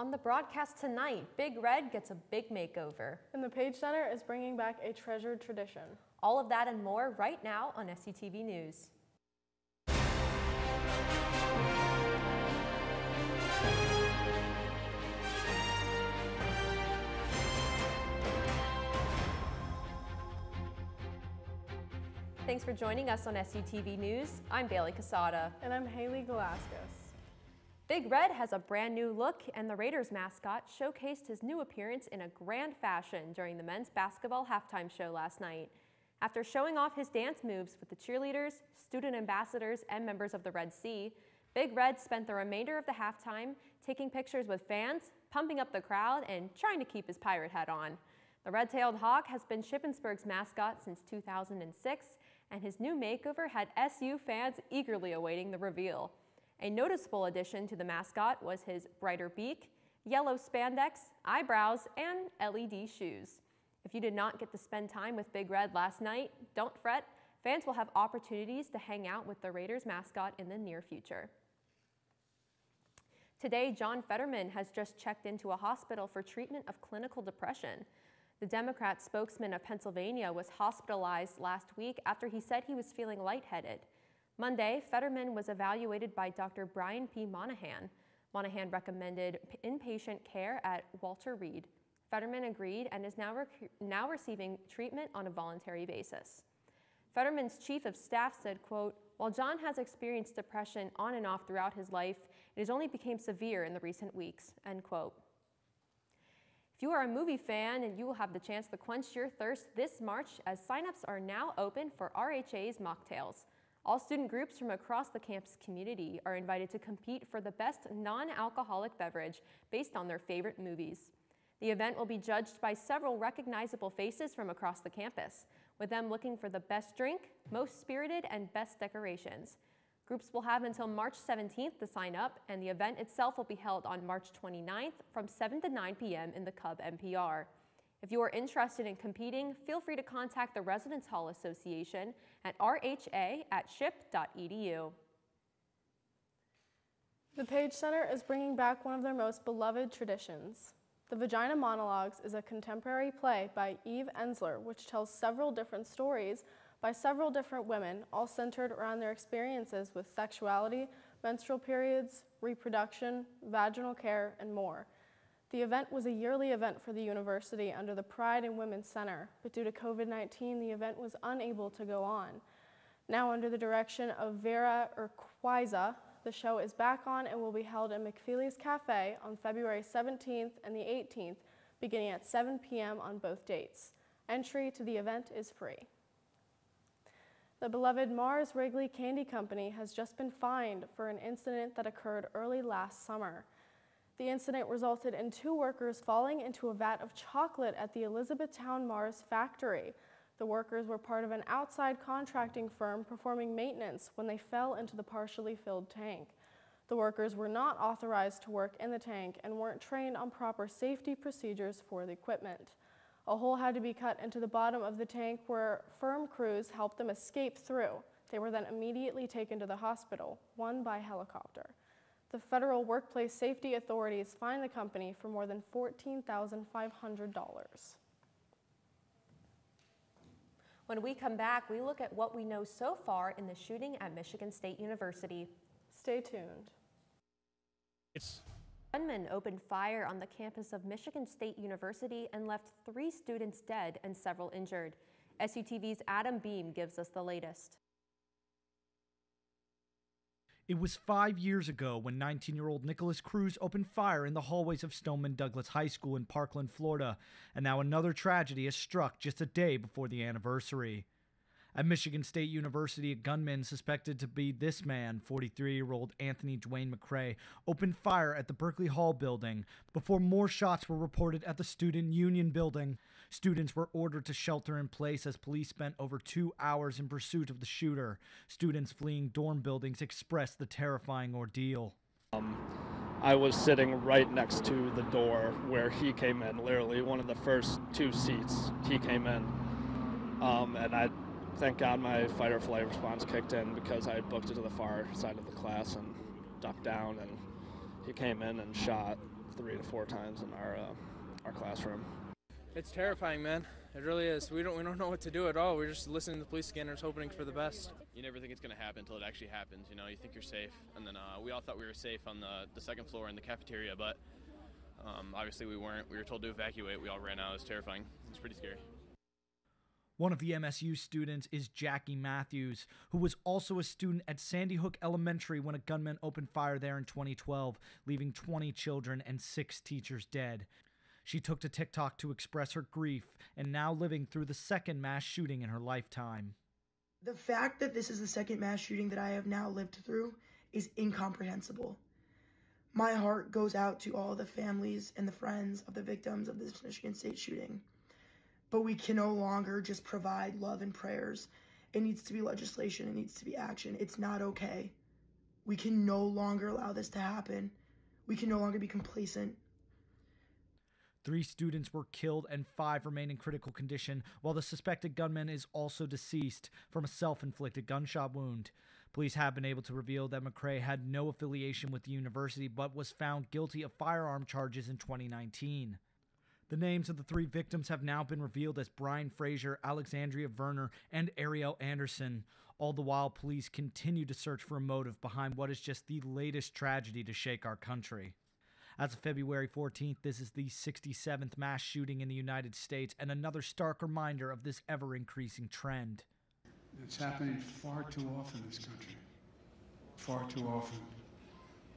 On the broadcast tonight, Big Red gets a big makeover. And the Page Center is bringing back a treasured tradition. All of that and more right now on SCTV News. Thanks for joining us on SCTV News. I'm Bailey Casada. And I'm Haley Galaskas. Big Red has a brand new look, and the Raiders mascot showcased his new appearance in a grand fashion during the men's basketball halftime show last night. After showing off his dance moves with the cheerleaders, student ambassadors, and members of the Red Sea, Big Red spent the remainder of the halftime taking pictures with fans, pumping up the crowd, and trying to keep his pirate hat on. The red-tailed hawk has been Shippensburg's mascot since 2006, and his new makeover had SU fans eagerly awaiting the reveal. A noticeable addition to the mascot was his brighter beak, yellow spandex, eyebrows, and LED shoes. If you did not get to spend time with Big Red last night, don't fret. Fans will have opportunities to hang out with the Raiders mascot in the near future. Today, John Fetterman has just checked into a hospital for treatment of clinical depression. The Democrat spokesman of Pennsylvania was hospitalized last week after he said he was feeling lightheaded. Monday, Fetterman was evaluated by Dr. Brian P. Monahan. Monahan recommended inpatient care at Walter Reed. Fetterman agreed and is now receiving treatment on a voluntary basis. Fetterman's chief of staff said, quote, "While John has experienced depression on and off throughout his life, it has only become severe in the recent weeks," end quote. If you are a movie fan, and you will have the chance to quench your thirst this March as signups are now open for RHA's mocktails. All student groups from across the campus community are invited to compete for the best non-alcoholic beverage based on their favorite movies. The event will be judged by several recognizable faces from across the campus, with them looking for the best drink, most spirited, and best decorations. Groups will have until March 17th to sign up, and the event itself will be held on March 29th from 7 to 9 p.m. in the Cub MPR. If you are interested in competing, feel free to contact the Residence Hall Association at rha@ship.edu. The Page Center is bringing back one of their most beloved traditions. The Vagina Monologues is a contemporary play by Eve Ensler, which tells several different stories by several different women, all centered around their experiences with sexuality, menstrual periods, reproduction, vaginal care, and more. The event was a yearly event for the university under the Pride and Women's Center, but due to COVID-19, the event was unable to go on. Now under the direction of Vera Urquiza, the show is back on and will be held at McFeely's Cafe on February 17th and the 18th, beginning at 7 p.m. on both dates. Entry to the event is free. The beloved Mars Wrigley Candy Company has just been fined for an incident that occurred early last summer. The incident resulted in 2 workers falling into a vat of chocolate at the Elizabethtown Mars factory. The workers were part of an outside contracting firm performing maintenance when they fell into the partially filled tank. The workers were not authorized to work in the tank and weren't trained on proper safety procedures for the equipment. A hole had to be cut into the bottom of the tank where firm crews helped them escape through. They were then immediately taken to the hospital, one by helicopter. The Federal Workplace Safety Authorities fined the company for more than $14,500. When we come back, we look at what we know so far in the shooting at Michigan State University. Stay tuned. Gunmen opened fire on the campus of Michigan State University and left 3 students dead and several injured. SUTV's Adam Beam gives us the latest. It was 5 years ago when 19-year-old Nicholas Cruz opened fire in the hallways of Stoneman Douglas High School in Parkland, Florida, and now another tragedy has struck just a day before the anniversary. At Michigan State University, a gunman suspected to be this man, 43-year-old Anthony Dwayne McCrae, opened fire at the Berkeley Hall building before more shots were reported at the Student Union building. Students were ordered to shelter in place as police spent over 2 hours in pursuit of the shooter. Students fleeing dorm buildings expressed the terrifying ordeal. I was sitting right next to the door where he came in, literally one of the first 2 seats he came in. And I thank God my fight or flight response kicked in because I booked it to the far side of the class and ducked down, and he came in and shot 3 to 4 times in our classroom. It's terrifying, man. It really is. We don't know what to do at all. We're just listening to the police scanners, hoping for the best. You never think it's going to happen until it actually happens. You know, you think you're safe, and then we all thought we were safe on the second floor in the cafeteria, but obviously we weren't. We were told to evacuate. We all ran out. It was terrifying. It's pretty scary. One of the MSU students is Jackie Matthews, who was also a student at Sandy Hook Elementary when a gunman opened fire there in 2012, leaving 20 children and 6 teachers dead. She took to TikTok to express her grief and now living through the second mass shooting in her lifetime. The fact that this is the second mass shooting that I have now lived through is incomprehensible. My heart goes out to all the families and the friends of the victims of this Michigan State shooting. But we can no longer just provide love and prayers. It needs to be legislation. It needs to be action. It's not okay. We can no longer allow this to happen. We can no longer be complacent. 3 students were killed and 5 remain in critical condition, while the suspected gunman is also deceased from a self-inflicted gunshot wound. Police have been able to reveal that McCrae had no affiliation with the university but was found guilty of firearm charges in 2019. The names of the 3 victims have now been revealed as Brian Frazier, Alexandria Verner, and Ariel Anderson. All the while, police continue to search for a motive behind what is just the latest tragedy to shake our country. As of February 14th, this is the 67th mass shooting in the United States and another stark reminder of this ever-increasing trend. It's happening far too often in this country. Far too often.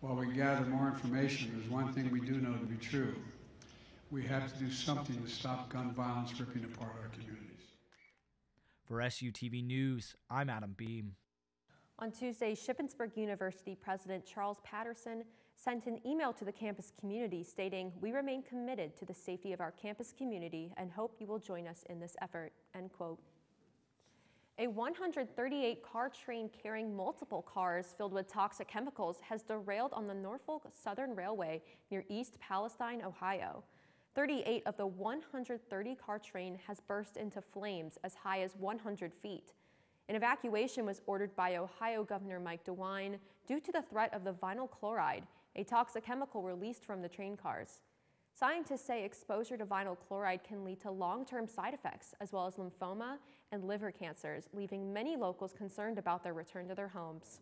While we gather more information, there's one thing we do know to be true. We have to do something to stop gun violence ripping apart our communities. For SUTV News, I'm Adam Beam. On Tuesday, Shippensburg University President Charles Patterson sent an email to the campus community stating, "We remain committed to the safety of our campus community and hope you will join us in this effort," end quote. A 138-car train carrying multiple cars filled with toxic chemicals has derailed on the Norfolk Southern Railway near East Palestine, Ohio. 38 of the 130-car train has burst into flames as high as 100 feet. An evacuation was ordered by Ohio Governor Mike DeWine due to the threat of the vinyl chloride, a toxic chemical released from the train cars. Scientists say exposure to vinyl chloride can lead to long-term side effects, as well as lymphoma and liver cancers, leaving many locals concerned about their return to their homes.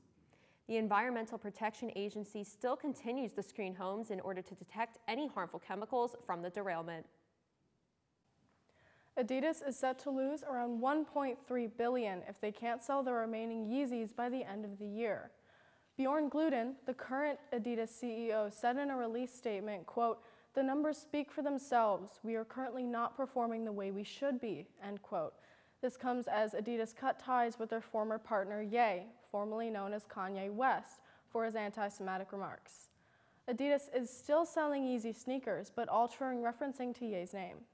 The Environmental Protection Agency still continues to screen homes in order to detect any harmful chemicals from the derailment. Adidas is set to lose around $1.3 billion if they can't sell the remaining Yeezys by the end of the year. Bjorn Gluden, the current Adidas CEO, said in a release statement, quote, "The numbers speak for themselves. We are currently not performing the way we should be," end quote. This comes as Adidas cut ties with their former partner Ye, formerly known as Kanye West, for his anti-Semitic remarks. Adidas is still selling Yeezy sneakers, but altering referencing to Ye's name.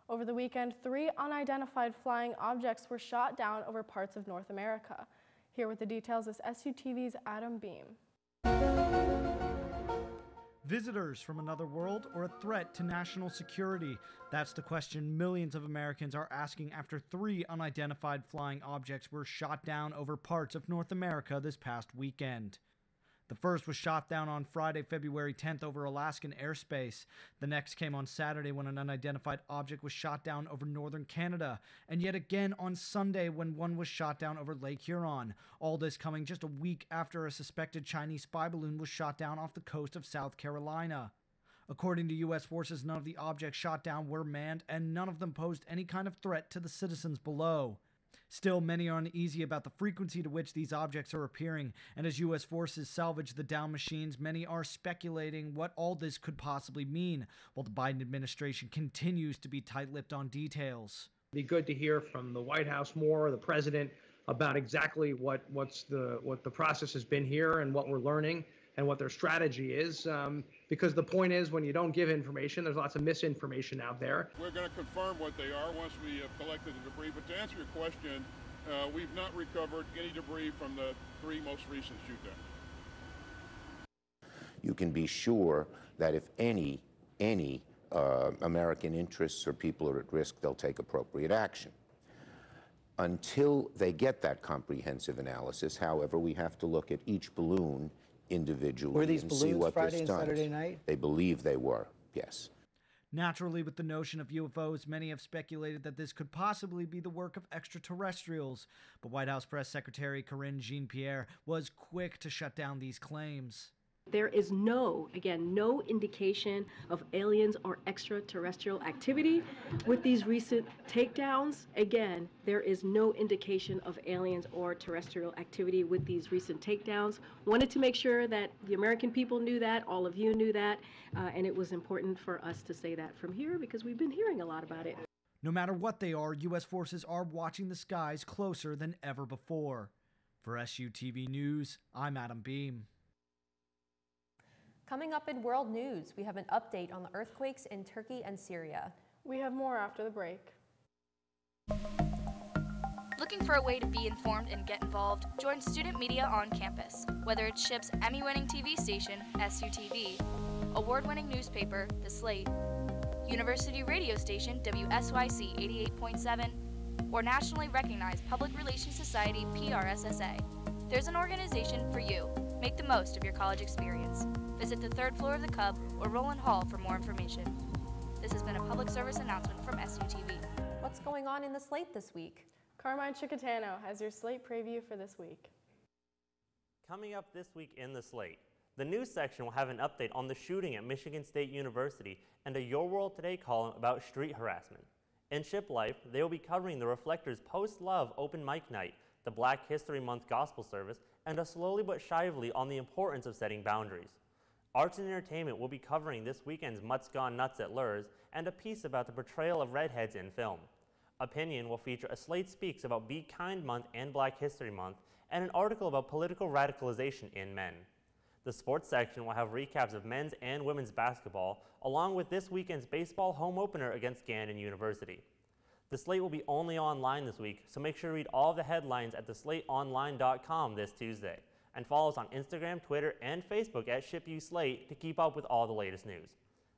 Over the weekend, 3 unidentified flying objects were shot down over parts of North America. Here with the details is SUTV's Adam Beam. Visitors from another world or a threat to national security? That's the question millions of Americans are asking after 3 unidentified flying objects were shot down over parts of North America this past weekend. The first was shot down on Friday, February 10th over Alaskan airspace. The next came on Saturday when an unidentified object was shot down over northern Canada, and yet again on Sunday when one was shot down over Lake Huron. All this coming just a week after a suspected Chinese spy balloon was shot down off the coast of South Carolina. According to U.S. forces, none of the objects shot down were manned, and none of them posed any kind of threat to the citizens below. Still, many are uneasy about the frequency to which these objects are appearing, and as U.S. forces salvage the downed machines, many are speculating what all this could possibly mean, while the Biden administration continues to be tight-lipped on details. It'd be good to hear from the White House more, the president, about exactly what the process has been here and what we're learning and what their strategy is, because the point is when you don't give information, there's lots of misinformation out there. We're going to confirm what they are once we have collected the debris, but to answer your question, we've not recovered any debris from the 3 most recent shoot-downs. You can be sure that if any American interests or people are at risk, they'll take appropriate action. Until they get that comprehensive analysis, however, we have to look at each balloon individually Were these and see balloons what Friday they're and stunned. Saturday night? They believe they were, yes. Naturally, with the notion of UFOs, many have speculated that this could possibly be the work of extraterrestrials. But White House Press Secretary Karine Jean-Pierre was quick to shut down these claims. There is no indication of aliens or extraterrestrial activity. With these recent takedowns, again, there is no indication of aliens or terrestrial activity with these recent takedowns. Wanted to make sure that the American people knew that, all of you knew that, and it was important for us to say that from here because we've been hearing a lot about it. No matter what they are, U.S. forces are watching the skies closer than ever before. For SUTV News, I'm Adam Beam. Coming up in world news, we have an update on the earthquakes in Turkey and Syria. We have more after the break. Looking for a way to be informed and get involved? Join student media on campus. Whether it's SHIP's Emmy-winning TV station, SUTV, award-winning newspaper, The Slate, university radio station, WSYC 88.7, or nationally recognized Public Relations Society, PRSSA. There's an organization for you. Make the most of your college experience. Visit the 3rd floor of the Cub or Roland Hall for more information. This has been a public service announcement from SUTV. What's going on in the Slate this week? Carmine Chicatano has your Slate preview for this week. Coming up this week in the Slate, the news section will have an update on the shooting at Michigan State University and a Your World Today column about street harassment. In Ship Life, they will be covering the Reflectors Post-Love Open Mic Night, the Black History Month Gospel Service, and a slowly but shyly on the importance of setting boundaries. Arts and Entertainment will be covering this weekend's Mutts Gone Nuts at Lurs and a piece about the portrayal of redheads in film. Opinion will feature a Slate Speaks about Be Kind Month and Black History Month and an article about political radicalization in men. The sports section will have recaps of men's and women's basketball, along with this weekend's baseball home opener against Gannon University. The Slate will be only online this week, so make sure to read all the headlines at theslateonline.com this Tuesday. And follow us on Instagram, Twitter, and Facebook at ShipUSlate to keep up with all the latest news.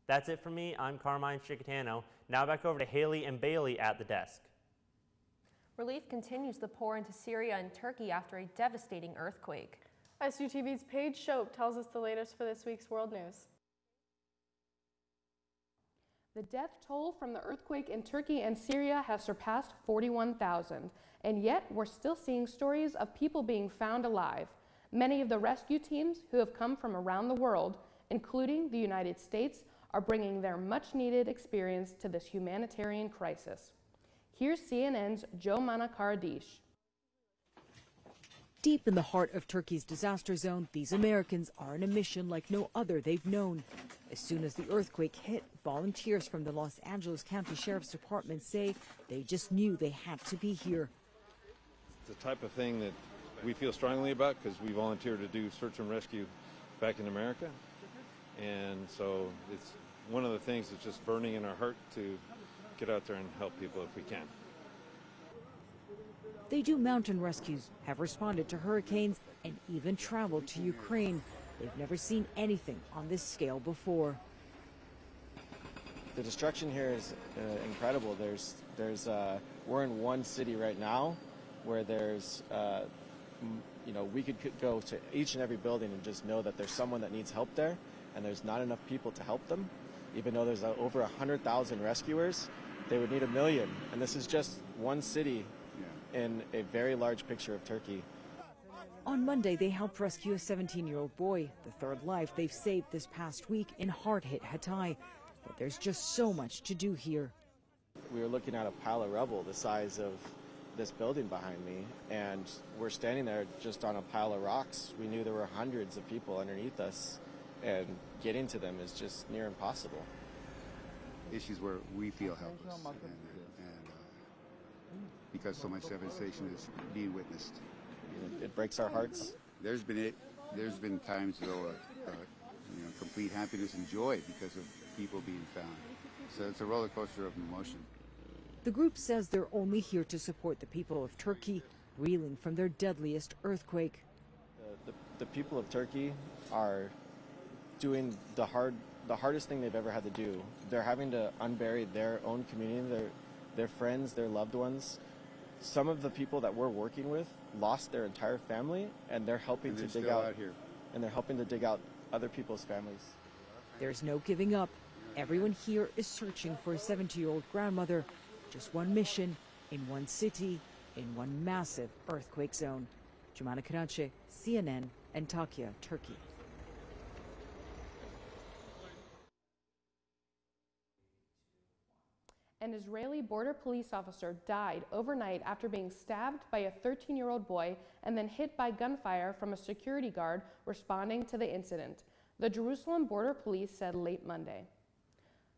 That's it from me. I'm Carmine Chicatano. Now back over to Haley and Bailey at the desk. Relief continues to pour into Syria and Turkey after a devastating earthquake. SUTV's Paige Shope tells us the latest for this week's world news. The death toll from the earthquake in Turkey and Syria has surpassed 41,000, and yet we're still seeing stories of people being found alive. Many of the rescue teams who have come from around the world, including the United States, are bringing their much-needed experience to this humanitarian crisis. Here's CNN's Jomana Karadish. Deep in the heart of Turkey's disaster zone, these Americans are on a mission like no other they've known. As soon as the earthquake hit, volunteers from the Los Angeles County Sheriff's Department say they just knew they had to be here. It's the type of thing that we feel strongly about because we volunteer to do search and rescue back in America. And so it's one of the things that's just burning in our heart to get out there and help people if we can. They do mountain rescues, have responded to hurricanes, and even traveled to Ukraine. They've never seen anything on this scale before. The destruction here is incredible. We're in one city right now where there's, we could go to each and every building and just know that there's someone that needs help there, and there's not enough people to help them. Even though there's over 100,000 rescuers, they would need 1 million, and this is just one city in a very large picture of Turkey. On Monday, they helped rescue a 17-year-old boy, the third life they've saved this past week in hard-hit Hatay. But there's just so much to do here. We were looking at a pile of rubble the size of this building behind me, and we're standing there just on a pile of rocks. We knew there were hundreds of people underneath us, and getting to them is just near impossible. Issues where we feel helpless, and because so much devastation is being witnessed. It breaks our hearts. There's been times though complete happiness and joy because of people being found. So it's a roller coaster of emotion. The group says they're only here to support the people of Turkey, reeling from their deadliest earthquake. The people of Turkey are doing the hardest thing they've ever had to do. They're having to unbury their own community, their friends, their loved ones. Some of the people that we're working with lost their entire family, and they're helping to dig out here. and they're helping to dig out other people's families. There's no giving up. Everyone here is searching for a 70-year-old grandmother. Just one mission in one city, in one massive earthquake zone. Jumana Karache, CNN, Antakya, Turkey. An Israeli border police officer died overnight after being stabbed by a 13-year-old boy and then hit by gunfire from a security guard responding to the incident, the Jerusalem Border Police said late Monday.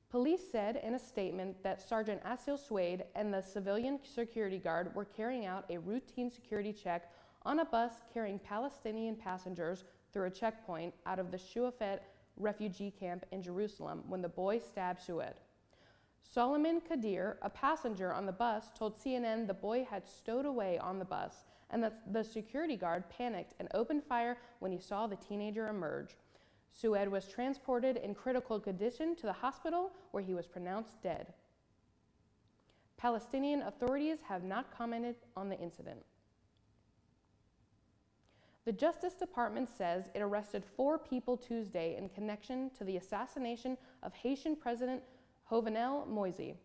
Police said in a statement that Sergeant Asil Suede and the civilian security guard were carrying out a routine security check on a bus carrying Palestinian passengers through a checkpoint out of the Shuafet refugee camp in Jerusalem when the boy stabbed Suede. Solomon Kadir, a passenger on the bus, told CNN the boy had stowed away on the bus and that the security guard panicked and opened fire when he saw the teenager emerge. Sued was transported in critical condition to the hospital where he was pronounced dead. Palestinian authorities have not commented on the incident. The Justice Department says it arrested 4 people Tuesday in connection to the assassination of Haitian President Jovenel Moïse.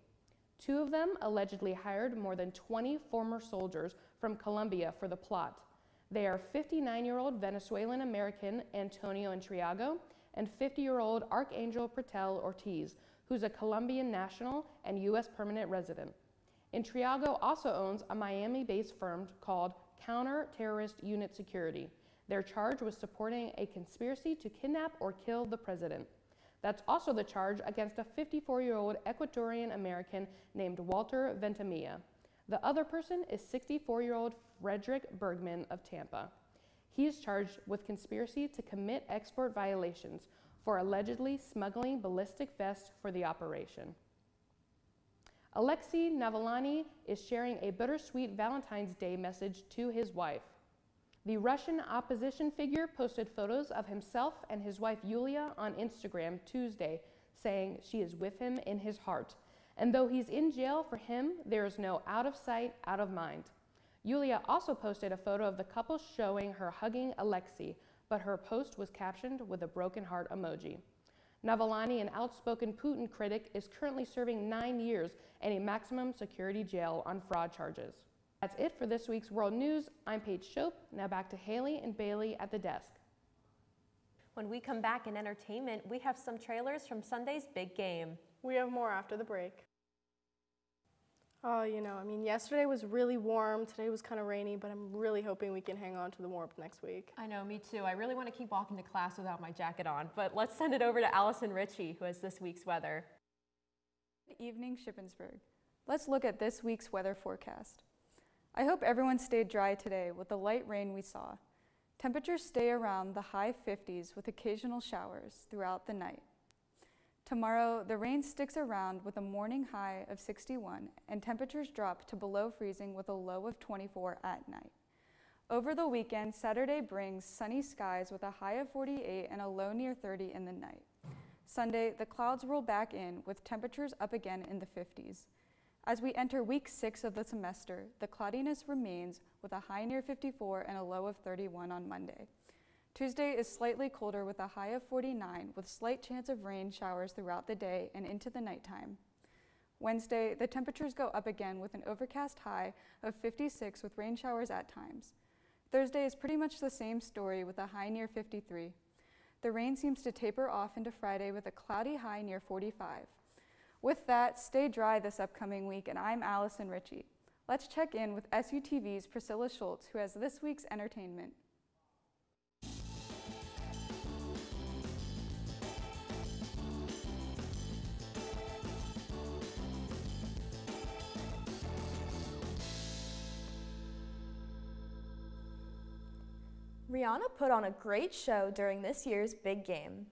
2 of them allegedly hired more than 20 former soldiers from Colombia for the plot. They are 59-year-old Venezuelan-American Antonio Intriago and 50-year-old Archangel Pretel Ortiz, who's a Colombian national and U.S. permanent resident. Intriago also owns a Miami-based firm called Counter-Terrorist Unit Security. They're charged with supporting a conspiracy to kidnap or kill the president. That's also the charge against a 54-year-old Ecuadorian American named Walter Ventimilla. The other person is 64-year-old Frederick Bergman of Tampa. He is charged with conspiracy to commit export violations for allegedly smuggling ballistic vests for the operation. Alexei Navalny is sharing a bittersweet Valentine's Day message to his wife. The Russian opposition figure posted photos of himself and his wife Yulia on Instagram Tuesday, saying she is with him in his heart. And though he's in jail for him, there is no out of sight, out of mind. Yulia also posted a photo of the couple showing her hugging Alexei, but her post was captioned with a broken heart emoji. Navalny, an outspoken Putin critic, is currently serving 9 years in a maximum security jail on fraud charges. That's it for this week's World News. I'm Paige Shope. Now back to Haley and Bailey at the desk. When we come back in entertainment, we have some trailers from Sunday's big game. We have more after the break. Oh, yesterday was really warm. Today was kind of rainy, but I'm really hoping we can hang on to the warmth next week. I know, me too. I really want to keep walking to class without my jacket on, but let's send it over to Allison Ritchie, who has this week's weather. Good evening, Shippensburg. Let's look at this week's weather forecast. I hope everyone stayed dry today with the light rain we saw. Temperatures stay around the high 50s with occasional showers throughout the night. Tomorrow, the rain sticks around with a morning high of 61 and temperatures drop to below freezing with a low of 24 at night. Over the weekend, Saturday brings sunny skies with a high of 48 and a low near 30 in the night. Sunday, the clouds roll back in with temperatures up again in the 50s. As we enter week 6 of the semester, the cloudiness remains with a high near 54 and a low of 31 on Monday. Tuesday is slightly colder with a high of 49 with slight chance of rain showers throughout the day and into the nighttime. Wednesday, the temperatures go up again with an overcast high of 56 with rain showers at times. Thursday is pretty much the same story with a high near 53. The rain seems to taper off into Friday with a cloudy high near 45. With that, stay dry this upcoming week, and I'm Allison Ritchie. Let's check in with SUTV's Priscilla Schultz, who has this week's entertainment. Rihanna put on a great show during this year's big game.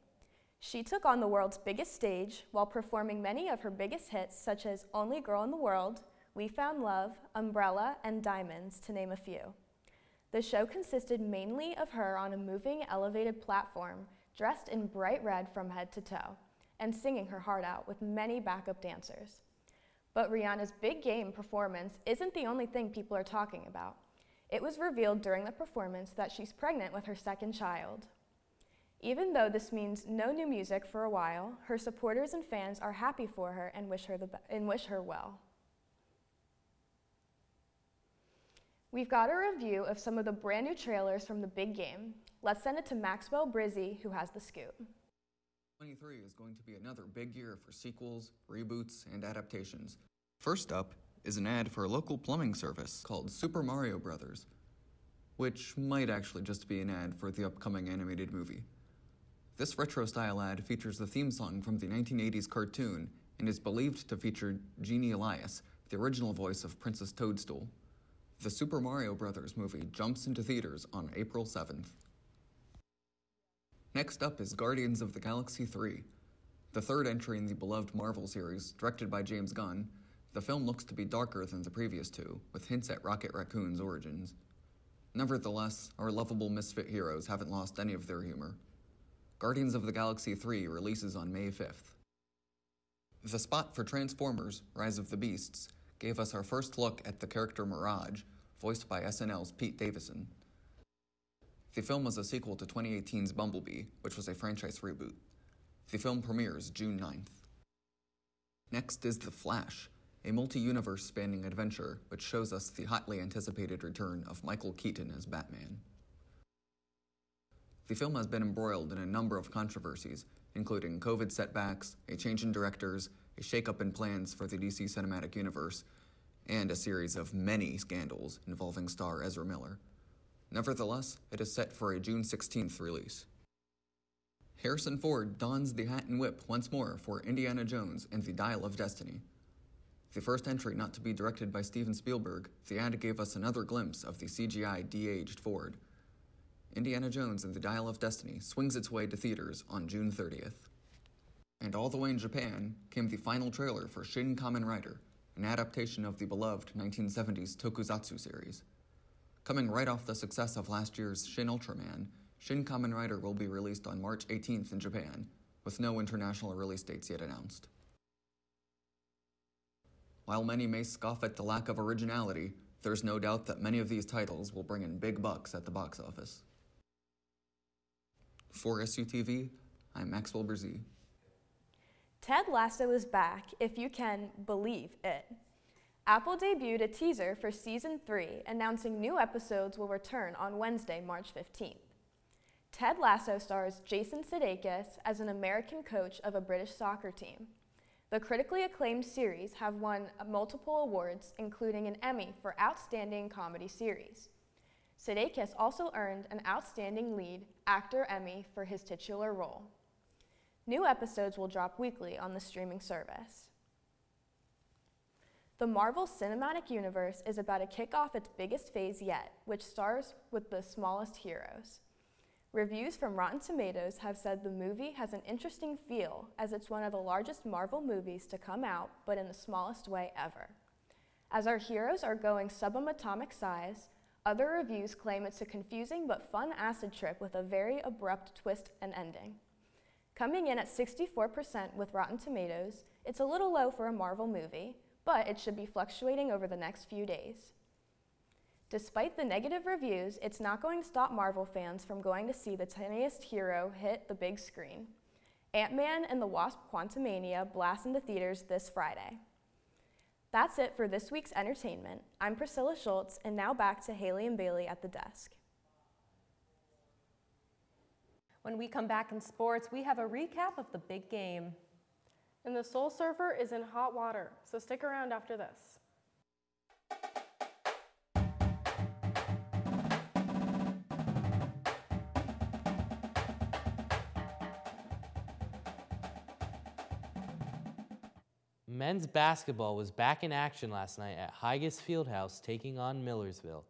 She took on the world's biggest stage while performing many of her biggest hits such as Only Girl in the World, We Found Love, Umbrella, and Diamonds, to name a few. The show consisted mainly of her on a moving elevated platform, dressed in bright red from head to toe, and singing her heart out with many backup dancers. But Rihanna's big game performance isn't the only thing people are talking about. It was revealed during the performance that she's pregnant with her second child. Even though this means no new music for a while, her supporters and fans are happy for her and wish her well. We've got a review of some of the brand new trailers from the big game. Let's send it to Maxwell Brizzy, who has the scoop. 2023 is going to be another big year for sequels, reboots, and adaptations. First up is an ad for a local plumbing service called Super Mario Brothers, which might actually just be an ad for the upcoming animated movie. This retro-style ad features the theme song from the 1980s cartoon and is believed to feature Jeannie Elias, the original voice of Princess Toadstool. The Super Mario Brothers movie jumps into theaters on April 7th. Next up is Guardians of the Galaxy 3. The third entry in the beloved Marvel series, directed by James Gunn, the film looks to be darker than the previous two, with hints at Rocket Raccoon's origins. Nevertheless, our lovable misfit heroes haven't lost any of their humor. Guardians of the Galaxy 3 releases on May 5th. The spot for Transformers: Rise of the Beasts gave us our first look at the character Mirage, voiced by SNL's Pete Davidson. The film was a sequel to 2018's Bumblebee, which was a franchise reboot. The film premieres June 9th. Next is The Flash, a multi-universe spanning adventure which shows us the hotly anticipated return of Michael Keaton as Batman. The film has been embroiled in a number of controversies, including COVID setbacks, a change in directors, a shakeup in plans for the DC Cinematic Universe, and a series of many scandals involving star Ezra Miller. Nevertheless, it is set for a June 16th release. Harrison Ford dons the hat and whip once more for Indiana Jones and the Dial of Destiny. The first entry not to be directed by Steven Spielberg, the ad gave us another glimpse of the CGI de-aged Ford. Indiana Jones and the Dial of Destiny swings its way to theaters on June 30th. And all the way in Japan came the final trailer for Shin Kamen Rider, an adaptation of the beloved 1970s tokusatsu series. Coming right off the success of last year's Shin Ultraman, Shin Kamen Rider will be released on March 18th in Japan, with no international release dates yet announced. While many may scoff at the lack of originality, there's no doubt that many of these titles will bring in big bucks at the box office. For SUTV, I'm Maxwell Brizzy. Ted Lasso is back, if you can believe it. Apple debuted a teaser for Season 3, announcing new episodes will return on Wednesday, March 15th. Ted Lasso stars Jason Sudeikis as an American coach of a British soccer team. The critically acclaimed series have won multiple awards, including an Emmy for Outstanding Comedy Series. Sudeikis also earned an Outstanding Lead Actor Emmy for his titular role. New episodes will drop weekly on the streaming service. The Marvel Cinematic Universe is about to kick off its biggest phase yet, which stars with the smallest heroes. Reviews from Rotten Tomatoes have said the movie has an interesting feel, as it's one of the largest Marvel movies to come out, but in the smallest way ever. As our heroes are going subatomic size, other reviews claim it's a confusing but fun acid trip with a very abrupt twist and ending. Coming in at 64% with Rotten Tomatoes, it's a little low for a Marvel movie, but it should be fluctuating over the next few days. Despite the negative reviews, it's not going to stop Marvel fans from going to see the tiniest hero hit the big screen. Ant-Man and the Wasp: Quantumania blast into theaters this Friday. That's it for this week's entertainment. I'm Priscilla Schultz, and now back to Haley and Bailey at the desk. When we come back in sports, we have a recap of the big game. And the Soul Surfer is in hot water, so stick around after this. Men's basketball was back in action last night at Higas Fieldhouse taking on Millersville.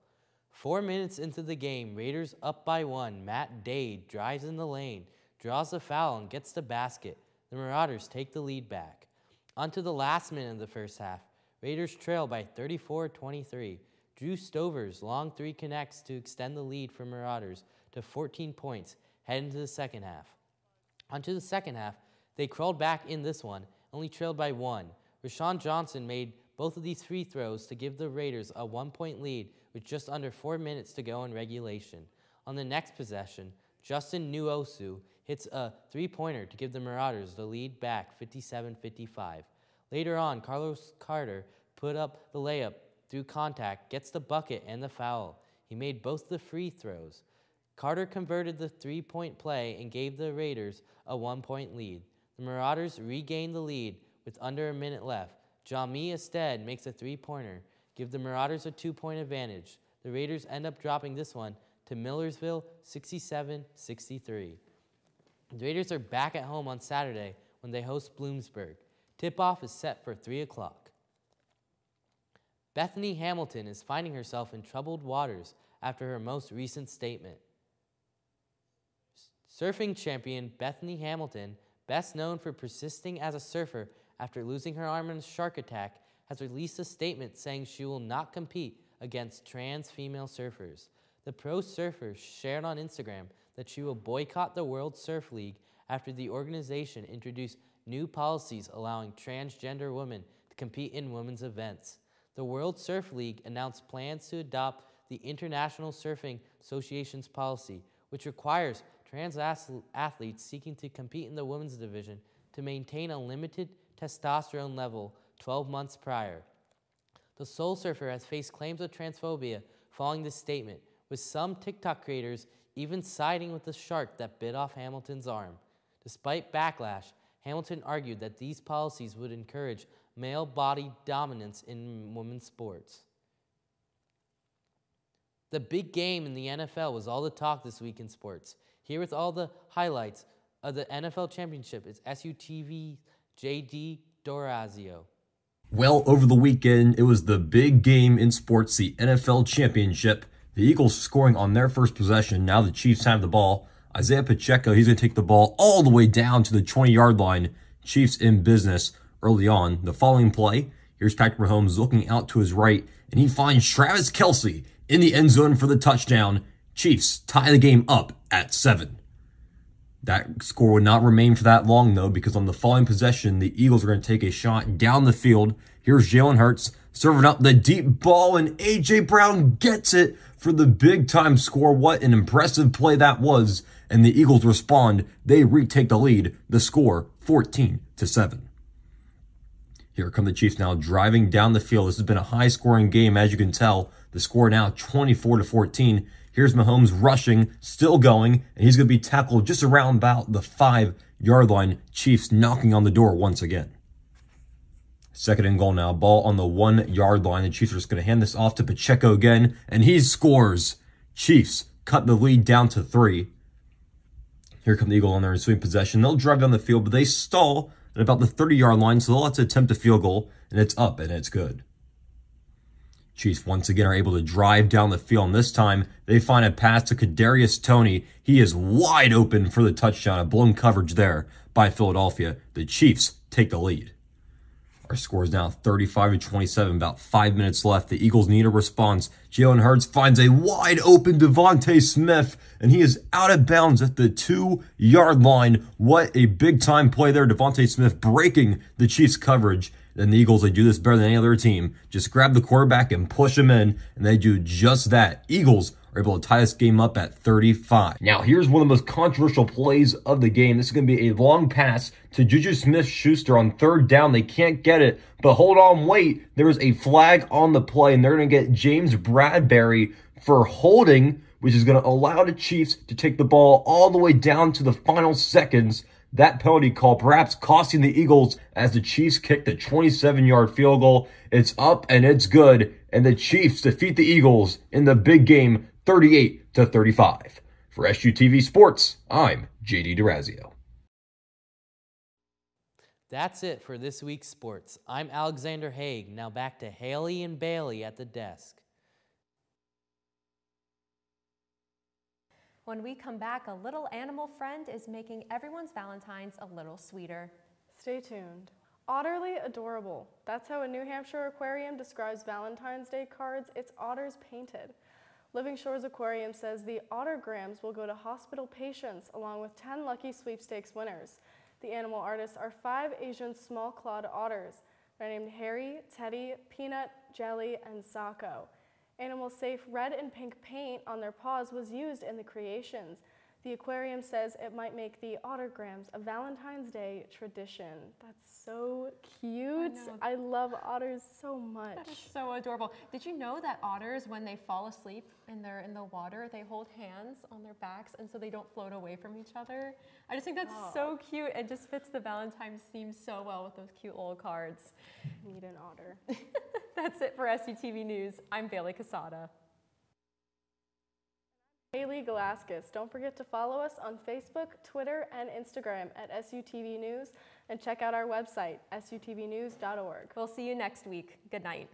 4 minutes into the game, Raiders up by 1. Matt Dade drives in the lane, draws the foul, and gets the basket. The Marauders take the lead back. On to the last minute of the first half. Raiders trail by 34-23. Drew Stover's long three connects to extend the lead for Marauders to 14 points, heading into the second half. On to the second half, they crawled back in this one, only trailed by 1. Rashawn Johnson made both of these free throws to give the Raiders a 1-point lead with just under 4 minutes to go in regulation. On the next possession, Justin Nuosu hits a three-pointer to give the Marauders the lead back 57-55. Later on, Carlos Carter put up the layup through contact, gets the bucket and the foul. He made both the free throws. Carter converted the three-point play and gave the Raiders a 1-point lead. The Marauders regained the lead with under a minute left. Jami Ested makes a three-pointer, give the Marauders a 2-point advantage. The Raiders end up dropping this one to Millersville 67-63. The Raiders are back at home on Saturday when they host Bloomsburg. Tip-off is set for 3 o'clock. Bethany Hamilton is finding herself in troubled waters after her most recent statement. Surfing champion Bethany Hamilton, best known for persisting as a surfer after losing her arm in a shark attack, has released a statement saying she will not compete against trans female surfers. The pro surfer shared on Instagram that she will boycott the World Surf League after the organization introduced new policies allowing transgender women to compete in women's events. The World Surf League announced plans to adopt the International Surfing Association's policy, which requires trans athletes seeking to compete in the women's division to maintain a limited testosterone level 12 months prior. The Soul Surfer has faced claims of transphobia following this statement, with some TikTok creators even siding with the shark that bit off Hamilton's arm. Despite backlash, Hamilton argued that these policies would encourage male body dominance in women's sports. The big game in the NFL was all the talk this week in sports. Here with all the highlights of the NFL championship is SUTV's JD Dorazio. Well, over the weekend, it was the big game in sports, the NFL championship. The Eagles scoring on their first possession. Now the Chiefs have the ball. Isaiah Pacheco, he's going to take the ball all the way down to the 20-yard line. Chiefs in business early on. The following play, here's Patrick Mahomes looking out to his right, and he finds Travis Kelce in the end zone for the touchdown. Chiefs tie the game up at 7. That score would not remain for that long, though, because on the following possession, the Eagles are going to take a shot down the field. Here's Jalen Hurts serving up the deep ball, and A.J. Brown gets it for the big-time score. What an impressive play that was. And the Eagles respond. They retake the lead. The score, 14-7. Here come the Chiefs now driving down the field. This has been a high-scoring game, as you can tell. The score now 24-14. Here's Mahomes rushing, still going, and he's going to be tackled just around about the 5-yard line. Chiefs knocking on the door once again. Second and goal now. Ball on the 1-yard line. The Chiefs are just going to hand this off to Pacheco again, and he scores. Chiefs cut the lead down to 3. Here come the Eagles on their ensuing possession. They'll drive down the field, but they stall at about the 30-yard line, so they'll have to attempt a field goal, and it's up, and it's good. Chiefs once again are able to drive down the field, and this time they find a pass to Kadarius Toney. He is wide open for the touchdown. A blown coverage there by Philadelphia. The Chiefs take the lead. Our score is now 35-27, about 5 minutes left. The Eagles need a response. Jalen Hurts finds a wide open Devontae Smith, and he is out of bounds at the 2-yard line. What a big-time play there. Devontae Smith breaking the Chiefs' coverage. And the Eagles, they do this better than any other team. Just grab the quarterback and push him in, and they do just that. Eagles are able to tie this game up at 35. Now, here's one of the most controversial plays of the game. This is going to be a long pass to Juju Smith-Schuster on third down. They can't get it, but hold on, wait. There is a flag on the play, and they're going to get James Bradbury for holding, which is going to allow the Chiefs to take the ball all the way down to the final seconds. That penalty call perhaps costing the Eagles as the Chiefs kick the 27-yard field goal. It's up and it's good, and the Chiefs defeat the Eagles in the big game 38-35. For SUTV Sports, I'm JD Durazio. That's it for this week's sports. I'm Alexander Haig. Now back to Haley and Bailey at the desk. When we come back, a little animal friend is making everyone's Valentine's a little sweeter. Stay tuned. Otterly adorable. That's how a New Hampshire aquarium describes Valentine's Day cards its otters painted. Living Shores Aquarium says the ottergrams will go to hospital patients along with 10 lucky sweepstakes winners. The animal artists are 5 Asian small-clawed otters. They're named Harry, Teddy, Peanut, Jelly, and Sako. Animal safe red and pink paint on their paws was used in the creations. The aquarium says it might make the ottergrams a Valentine's Day tradition. That's so cute. I love otters so much. That is so adorable. Did you know that otters, when they fall asleep and they're in the water, they hold hands on their backs and so they don't float away from each other? I just think that's so cute. It just fits the Valentine's theme so well with those cute little cards. Need an otter. That's it for SUTV News. I'm Bailey Casada. Haley Galaskis. Don't forget to follow us on Facebook, Twitter, and Instagram at SUTV News, and check out our website, sutvnews.org. We'll see you next week. Good night.